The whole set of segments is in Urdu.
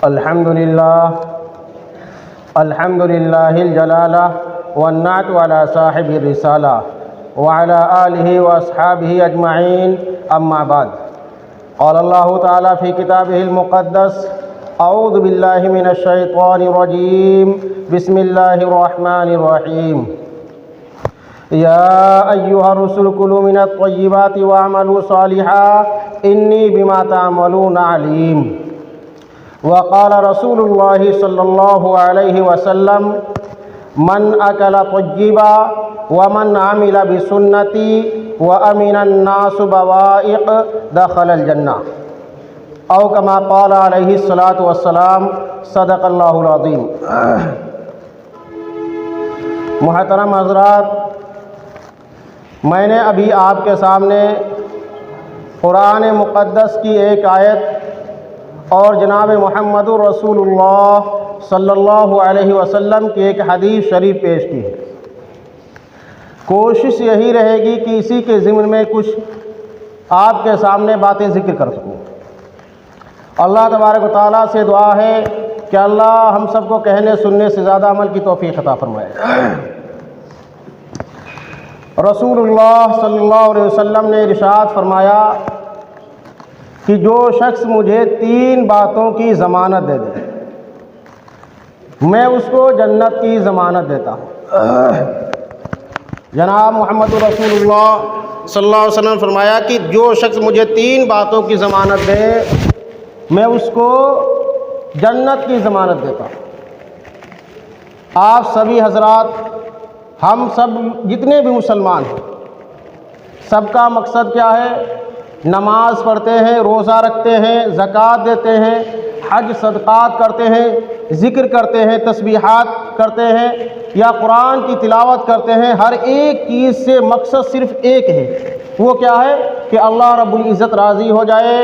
الحمد لله الجلالة والنعت على صاحب الرسالة وعلى آله وأصحابه أجمعين أما بعد قال الله تعالى في كتابه المقدس أعوذ بالله من الشيطان الرجيم بسم الله الرحمن الرحيم يا أيها الرسل كلوا من الطيبات واعملوا صالحا إني بما تعملون عليم وقال رسول الله صلى الله عليه وسلم من أكل طيبا ومن عمل بسنتي وأمن الناس بوائق دخل الجنة او كما قال عليه الصلاة والسلام صدق اللہ العظیم۔ محترم حضرات، میں نے ابھی آپ کے سامنے قرآن مقدس کی ایک آیت اور جناب محمد رسول اللہ صلی اللہ علیہ وسلم کی ایک حدیث شریف پیش کی ہے۔ کوشش یہی رہے گی کہ اسی کے ضمن میں کچھ آپ کے سامنے باتیں ذکر کر سکوں۔ اللہ تبارک و تعالیٰ سے دعا ہے کہ اللہ ہم سب کو کہنے سننے سے زیادہ عمل کی توفیق عطا فرمائے۔ رسول اللہ صلی اللہ علیہ وسلم نے ارشاد فرمایا کہ جو شخص مجھے 3 باتوں کی ضمانت دے دے میں اس کو جنت کی ضمانت دیتا ہوں۔ جناب محمد رسول اللہ صلی اللہ علیہ وسلم نے فرمایا کہ جو شخص مجھے 3 باتوں کی ضمانت دے میں اس کو جنت کی ضمانت دیتا ہوں۔ آپ سبھی حضرات، ہم سب جتنے بھی مسلمان ہیں، سب کا مقصد کیا ہے؟ نماز پڑھتے ہیں، روزہ رکھتے ہیں، زکوٰۃ دیتے ہیں، حج صدقات کرتے ہیں، ذکر کرتے ہیں، تسبیحات کرتے ہیں یا قرآن کی تلاوت کرتے ہیں۔ ہر ایک چیز سے مقصد صرف ایک ہے، وہ کیا ہے کہ اللہ رب العزت راضی ہو جائے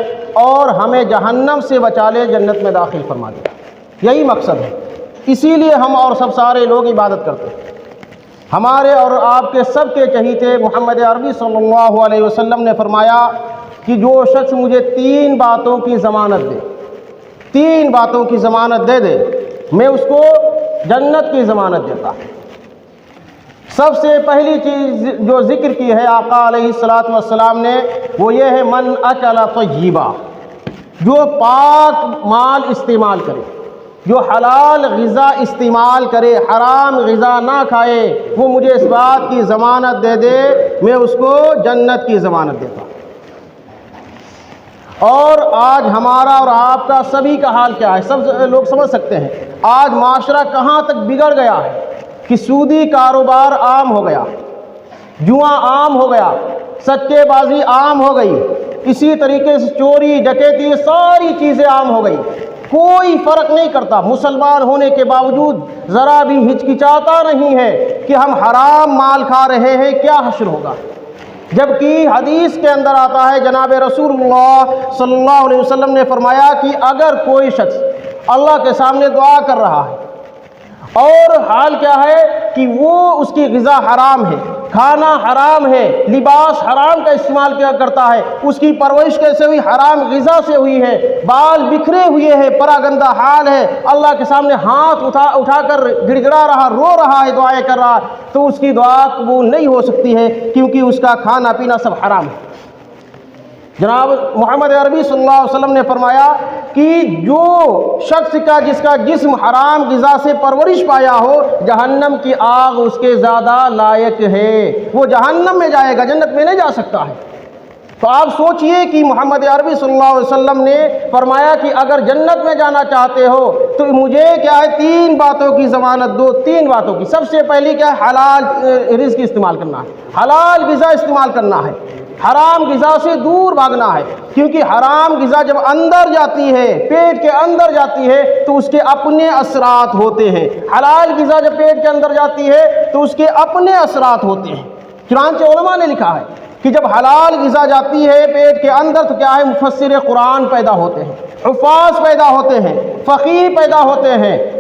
اور ہمیں جہنم سے بچا لے، جنت میں داخل فرما دے۔ یہی مقصد ہے، اسی لیے ہم اور سب سارے لوگ عبادت کرتے ہیں۔ ہمارے اور آپ کے سب کے چہیتے محمد عربی صلی اللہ علیہ وسلم نے فرمایا کہ جو شخص مجھے 3 باتوں کی ضمانت دے، 3 باتوں کی ضمانت دے دے میں اس کو جنت کی ضمانت دیتا ہوں۔ سب سے پہلی چیز جو ذکر کی ہے آقا علیہ الصلوۃ والسلام نے، وہ یہ ہے من اکل طیبا، جو پاک مال استعمال کرے، جو حلال غذا استعمال کرے، حرام غذا نہ کھائے، وہ مجھے اس بات کی ضمانت دے دے میں اس کو جنت کی ضمانت دیتا ہوں۔ اور آج ہمارا اور آپ کا سبھی کا حال کیا ہے، سب لوگ سمجھ سکتے ہیں آج معاشرہ کہاں تک بگڑ گیا ہے کہ سودی کاروبار عام ہو گیا، جوا عام ہو گیا، سٹے بازی عام ہو گئی، اسی طریقے سے چوری ڈکیتی، ساری چیزیں عام ہو گئی۔ کوئی فرق نہیں کرتا، مسلمان ہونے کے باوجود ذرا بھی ہچکچاتا نہیں ہے کہ ہم حرام مال کھا رہے ہیں، کیا حشر ہوگا؟ جبکہ حدیث کے اندر آتا ہے، جناب رسول اللہ صلی اللہ علیہ وسلم نے فرمایا کہ اگر کوئی شخص اللہ کے سامنے دعا کر رہا ہے اور حال کیا ہے کہ وہ اس کی غذا حرام ہے، کھانا حرام ہے، لباس حرام کا استعمال کیا کرتا ہے، اس کی پرورش کیسے ہوئی؟ حرام غذا سے ہوئی ہے، بال بکھرے ہوئے ہیں، پراگندہ حال ہے، اللہ کے سامنے ہاتھ اٹھا کر گڑ گڑا رہا، رو رہا ہے، دعائیں کر رہا ہے، تو اس کی دعا قبول نہیں ہو سکتی ہے، کیونکہ اس کا کھانا پینا سب حرام ہے۔ جناب محمد عربی صلی اللہ علیہ وسلم نے فرمایا کہ جو شخص کا جس کا جسم حرام غذا سے پرورش پایا ہو، جہنم کی آگ اس کے زیادہ لائق ہے، وہ جہنم میں جائے گا، جنت میں نہیں جا سکتا ہے۔ تو آپ سوچئے کہ محمد عربی صلی اللہ علیہ وسلم نے فرمایا کہ اگر جنت میں جانا چاہتے ہو تو مجھے کیا ہے 3 باتوں کی ضمانت دو۔ 3 باتوں کی، سب سے پہلی کیا ہے؟ حلال رزق استعمال کرنا ہے، حلال غذا استعمال کرنا ہے، حرام غذا سے دور بھاگنا ہے، کیونکہ حرام غذا جب اندر جاتی ہے، پیٹ کے اندر جاتی ہے تو اس کے اپنے اثرات ہوتے ہیں، حلال غذا جب پیٹ کے اندر جاتی ہے تو اس کے اپنے اثرات ہوتے ہیں۔ چنانچہ علماء نے لکھا ہے کہ جب حلال غذا جاتی ہے پیٹ کے اندر تو کیا ہے؟ مفسر قرآن پیدا ہوتے ہیں، حفاظ پیدا ہوتے ہیں، فقیہ پیدا ہوتے ہیں،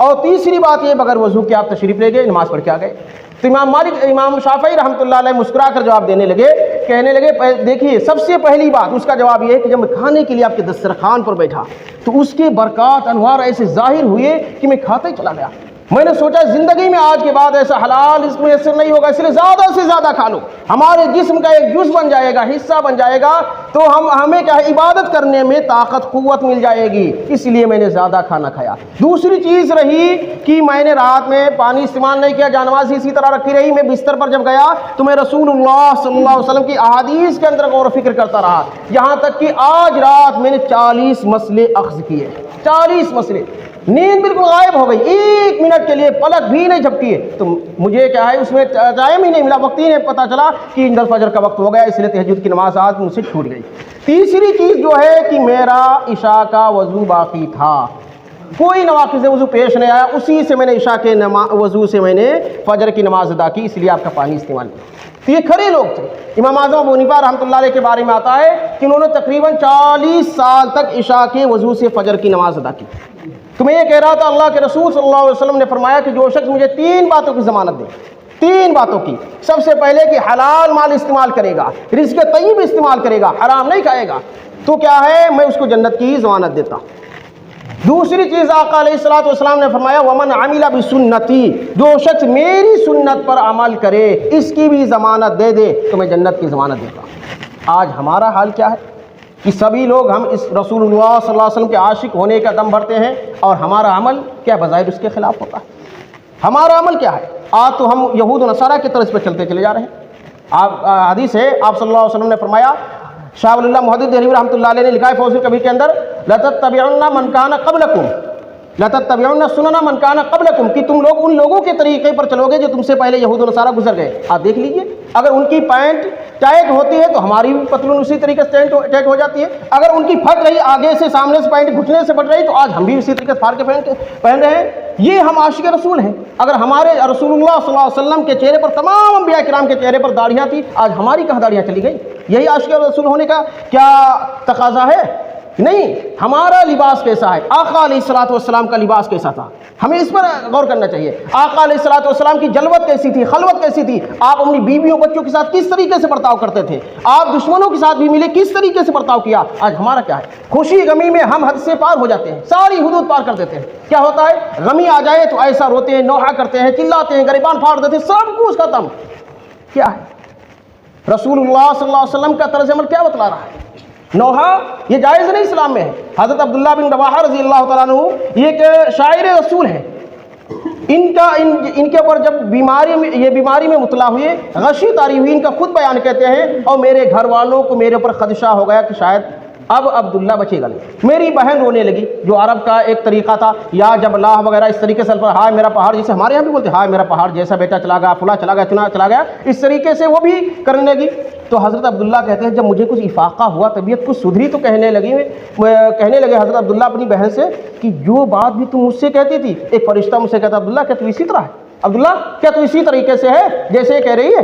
اور تیسری بات یہ بغیر وضو کے آپ تشریف لے گئے, نماز پڑھ کے آ گئے. تو امام شافعی رحمۃ اللہ علیہ مسکرا کر جواب دینے لگے, کہنے لگے دیکھیے سب سے پہلی بات اس کا جواب یہ ہے کہ جب میں کھانے کے لیے آپ کے دسترخوان پر بیٹھا تو اس کے برکات انوار ایسے ظاہر ہوئے کہ میں کھاتا ہی چلا گیا. میں نے سوچا زندگی میں آج کے بعد ایسا حلال اس میں ایسے نہیں ہوگا, اس لیے زیادہ سے زیادہ کھا لو, ہمارے جسم کا ایک جز بن جائے گا, حصہ بن جائے گا, تو ہمیں کیا ہے عبادت کرنے میں طاقت قوت مل جائے گی, اس لیے میں نے زیادہ کھانا کھایا. دوسری چیز رہی کہ میں نے رات میں پانی استعمال نہیں کیا, جانمازی اسی طرح رکھی رہی. میں بستر پر جب گیا تو میں رسول اللہ صلی اللہ علیہ وسلم کی احادیث کے اندر غور و فکر کرتا رہا, یہاں تک کہ آج رات میں نے 40 مسئلے اخذ کیے, 40 مسئلے. نیند بالکل غائب ہو گئی, 1 منٹ کے لیے پلک بھی نہیں جھپکی ہے. تو مجھے کیا ہے اس میں ٹائم ہی نہیں ملا, وقت ہی نہیں پتا چلا کہ فجر کا وقت ہو گیا, اس لیے تہجد کی نماز آج مجھ سے چھوٹ گئی. تیسری چیز جو ہے کہ میرا عشاء کا وضو باقی تھا, کوئی نواقض وضو پیش نہیں آیا, اسی سے میں نے عشاء کے وضو سے میں نے فجر کی نماز ادا کی, اس لیے آپ کا پانی استعمال کیا. تو یہ کھڑے لوگ تھے. امام اعظم ابو حنیفہ رحمۃ اللہ علیہ کے بارے میں آتا ہے کہ انہوں نے تقریباً 40 سال تک عشاء کے وضو سے فجر کی نماز ادا کی. تو میں یہ کہہ رہا تھا اللہ کے رسول صلی اللہ علیہ وسلم نے فرمایا کہ جو شخص مجھے 3 باتوں کی ضمانت دے, 3 باتوں کی, سب سے پہلے کہ حلال مال استعمال کرے گا, رزق طیب استعمال کرے گا, حرام نہیں کھائے گا, تو کیا ہے میں اس کو جنت کی ضمانت دیتا ہوں. دوسری چیز آقا علیہ الصلوۃ والسلام نے فرمایا ومن عمل بسنتی, جو شخص میری سنت پر عمل کرے اس کی بھی ضمانت دے دے تو میں جنت کی ضمانت دیتا ہوں. آج ہمارا حال کیا ہے کہ سبھی لوگ ہم اس رسول اللہ صلی اللہ علیہ وسلم کے عاشق ہونے کا دم بھرتے ہیں اور ہمارا عمل کیا بظاہر اس کے خلاف ہوتا ہے. ہمارا عمل کیا ہے, آج تو ہم یہود و نصارہ کی طرز پہ چلتے چلے جا رہے ہیں. آپ حدیث ہے آپ صلی اللہ علیہ وسلم نے فرمایا, شاہ ولی اللہ محدث دہلوی رحمۃ اللہ علیہ نے لکھا ہے فوز الکبیر کے اندر, لتتبعن من کان قبلکم لتتبعن سنن من کان قبلکم, کہ تم لوگ ان لوگوں کے طریقے پر چلو گے جو تم سے پہلے یہود و نصارہ گزر گئے. آپ دیکھ لیجئے, اگر ان کی پینٹ ٹائٹ ہوتی ہے تو ہماری بھی پتلون اسی طریقے سے ٹائٹ ہو جاتی ہے, اگر ان کی پھٹ رہی آگے سے سامنے سے پینٹ گھٹنے سے پھٹ رہی تو آج ہم بھی اسی طریقے سے پھاڑ کے پہن رہے ہیں. یہ ہم عاشق رسول ہیں. اگر ہمارے رسول اللہ صلی اللہ علیہ وسلم کے چہرے پر, تمام انبیاء کرام کے چہرے پر داڑھیاں تھی, آج ہماری کہاں داڑھیاں چلی گئی؟ یہی عاشق رسول ہونے کا کیا تقاضا ہے؟ نہیں. ہمارا لباس کیسا ہے, آقا علیہ الصلوۃ والسلام کا لباس کیسا تھا, ہمیں اس پر غور کرنا چاہیے. آقا علیہ الصلوۃ والسلام کی جلوت کیسی تھی, خلوت کیسی تھی, آپ اپنی بیویوں بچوں کے ساتھ کس طریقے سے برتاؤ کرتے تھے, آپ دشمنوں کے ساتھ بھی ملے کس طریقے سے برتاؤ کیا. آج ہمارا کیا ہے, خوشی غمی میں ہم حد سے پار ہو جاتے ہیں, ساری حدود پار کر دیتے ہیں. کیا ہوتا ہے, غمی آ جائے تو ایسا روتے ہیں, نوحہ کرتے ہیں, چلاتے ہیں, گریبان پھاڑ دیتے ہیں, سب کچھ ختم. کیا ہے رسول اللہ صلی اللہ علیہ وسلم کا طرز عمل کیا بتلا رہا ہے؟ نوحہ یہ جائز نہیں اسلام میں ہے. حضرت عبداللہ بن رواحہ رضی اللہ تعالیٰ عنہ یہ ایک شاعر رسول ہیں, ان کے اوپر جب بیماری میں مبتلا ہوئے, غشی طاری ہوئی, ان کا خود بیان کہتے ہیں, اور میرے گھر والوں کو میرے اوپر خدشہ ہو گیا کہ شاید اب عبداللہ بچے گا نہیں. میری بہن رونے لگی, جو عرب کا ایک طریقہ تھا, یا جب اللہ وغیرہ اس طریقے سے, ہائے میرا پہاڑ, جسے ہمارے یہاں بھی بولتے ہیں ہائے میرا پہاڑ جیسا بیٹا چلا گیا, فلاں چلا گیا, چنا چلا گیا, اس طریقے سے وہ بھی کرنے لگی. تو حضرت عبداللہ کہتے ہیں جب مجھے کچھ افاقہ ہوا, طبیعت کچھ سدھری, تو کہنے لگے حضرت عبداللہ اپنی بہن سے کہ جو بات بھی تم مجھ سے کہتی تھی, ایک فرشتہ مجھ سے کہتا عبداللہ کیا تو اسی طرح ہے, عبداللہ کیا تو اسی طریقے سے ہے جیسے یہ کہہ رہی ہے.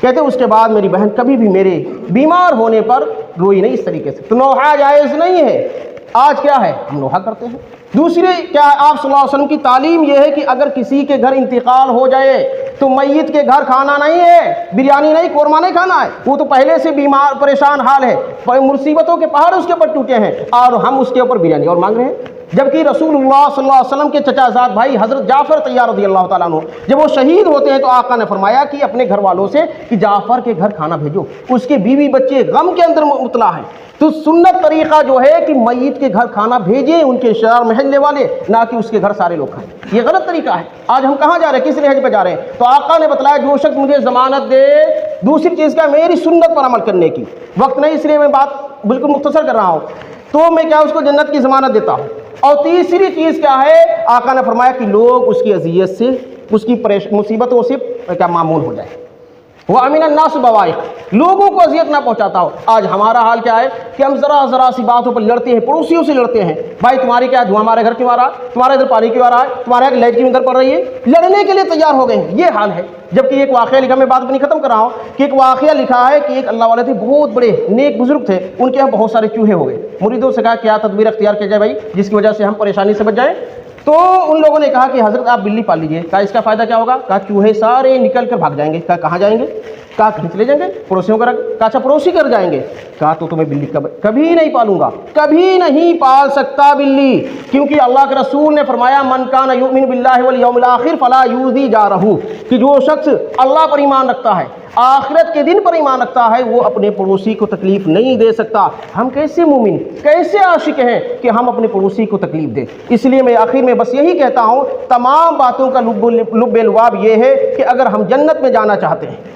کہتے اس کے بعد میری بہن کبھی بھی میرے بیمار ہونے پر روئی نہیں اس طریقے سے. تو نوحہ جائز نہیں ہے. آج کیا ہے, ہم نوحہ کرتے ہیں. دوسری کیا ہے, آپ صلی اللہ علیہ وسلم کی تعلیم یہ ہے کہ اگر کسی کے گھر انتقال ہو جائے تو میت کے گھر کھانا نہیں ہے, بریانی نہیں, قورمہ نہیں کھانا ہے, وہ تو پہلے سے بیمار پریشان حال ہے, مصیبتوں کے پہاڑ اس کے اوپر ٹوٹے ہیں, اور ہم اس کے اوپر بریانی اور مانگ رہے ہیں. جبکہ رسول اللہ صلی اللہ علیہ وسلم کے چچا زاد بھائی حضرت جعفر طیار رضی اللہ تعالیٰ عنہ جب وہ شہید ہوتے ہیں تو آقا نے فرمایا کہ اپنے گھر والوں سے کہ جعفر کے گھر کھانا بھیجو, اس کے بیوی بچے غم کے اندر مبتلا ہیں. تو سنت طریقہ جو ہے کہ میت کے گھر کھانا بھیجیں ان کے شہر محلے والے, نہ کہ اس کے گھر سارے لوگ کھائیں. یہ غلط طریقہ ہے. آج ہم کہاں جا رہے ہیں, کس لحاظ پہ جا رہے ہیں؟ تو آقا نے بتلایا جو شخص مجھے ضمانت دے, دوسری چیز کیا, میری سنت پر عمل کرنے کی. وقت نہیں اس لیے میں بات بالکل مختصر کر رہا ہوں, تو میں کیا اس کو جنت کی ضمانت دیتا ہوں. اور تیسری چیز کیا ہے, آقا نے فرمایا کہ لوگ اس کی اذیت سے, اس کی مصیبتوں سے کیا معمول ہو جائے. وَأَمِنَ النَّاسُ بَوَائِقَ, لوگوں کو اذیت نہ پہنچاتا ہو. آج ہمارا حال کیا ہے کہ ہم ذرا سی باتوں پر لڑتے ہیں, پڑوسیوں سے لڑتے ہیں. بھائی تمہاری کیا دھواں ہمارے گھر کیوں آ رہا, تمہارے ادھر پانی کیوں آ رہا ہے, تمہارے یہاں لائٹ کیوں ادھر پڑ رہی ہے, لڑنے کے لیے تیار ہو گئے ہیں. یہ حال ہے. جبکہ ایک واقعہ لکھا, میں بات اپنی ختم کر رہا ہوں, کہ ایک واقعہ لکھا ہے کہ ایک اللہ والے تھے, بہت بڑے نیک بزرگ تھے, ان کے یہاں بہت سارے چوہے ہو گئے. مریدوں سے کہا کیا تدبیر اختیار کیا جائے بھائی جس کی وجہ سے ہم پریشانی سے بچ جائیں. تو ان لوگوں نے کہا کہ حضرت آپ بلی پال لیجئے. کہا اس کا فائدہ کیا ہوگا؟ کہا چوہے سارے نکل کر بھاگ جائیں گے. کہا کہاں جائیں گے؟ کہا کہیں چلے جائیں گے پڑوسیوں کا رکھ. کہا اچھا پڑوسی کر جائیں گے. کہا تو تمہیں بلی کبھی نہیں پالوں گا, کبھی نہیں پال سکتا بلی, کیونکہ اللہ کے رسول نے فرمایا من کان یؤمن باللہ والیوم الآخر فلا یؤذی جارہ, کہ جو شخص اللہ پر ایمان رکھتا ہے, آخرت کے دن پر ایمان رکھتا ہے, وہ اپنے پڑوسی کو تکلیف نہیں دے سکتا. ہم کیسے مومن, کیسے عاشق ہیں کہ ہم اپنے پڑوسی کو تکلیف دیں؟ اس لیے میں آخر میں بس یہی کہتا ہوں, تمام باتوں کا لب لباب یہ ہے کہ اگر ہم جنت میں جانا چاہتے ہیں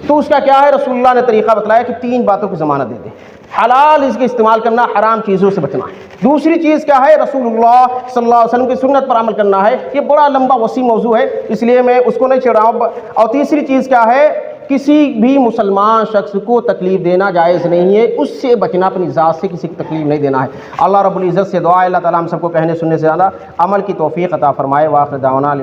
تو اس کا کیا ہے؟ رسول اللہ نے طریقہ بتلایا کہ 3 باتوں کی ضمانت دے دیں. حلال رزق استعمال کرنا, حرام چیزوں سے بچنا ہے. دوسری چیز کیا ہے؟ رسول اللہ صلی اللہ علیہ وسلم کی سنت پر عمل کرنا ہے. یہ بڑا لمبا وسیع موضوع ہے, اس لیے میں اس کو نہیں چھیڑ رہا ہوں. اور تیسری چیز کیا ہے؟ کسی بھی مسلمان شخص کو تکلیف دینا جائز نہیں ہے, اس سے بچنا, اپنی ذات سے کسی کو تکلیف نہیں دینا ہے. اللہ رب العزت سے دعا ہے اللہ تعالیٰ ہم سب کو کہنے سننے سے زیادہ عمل کی توفیق عطا فرمائے. وآخر دعوانا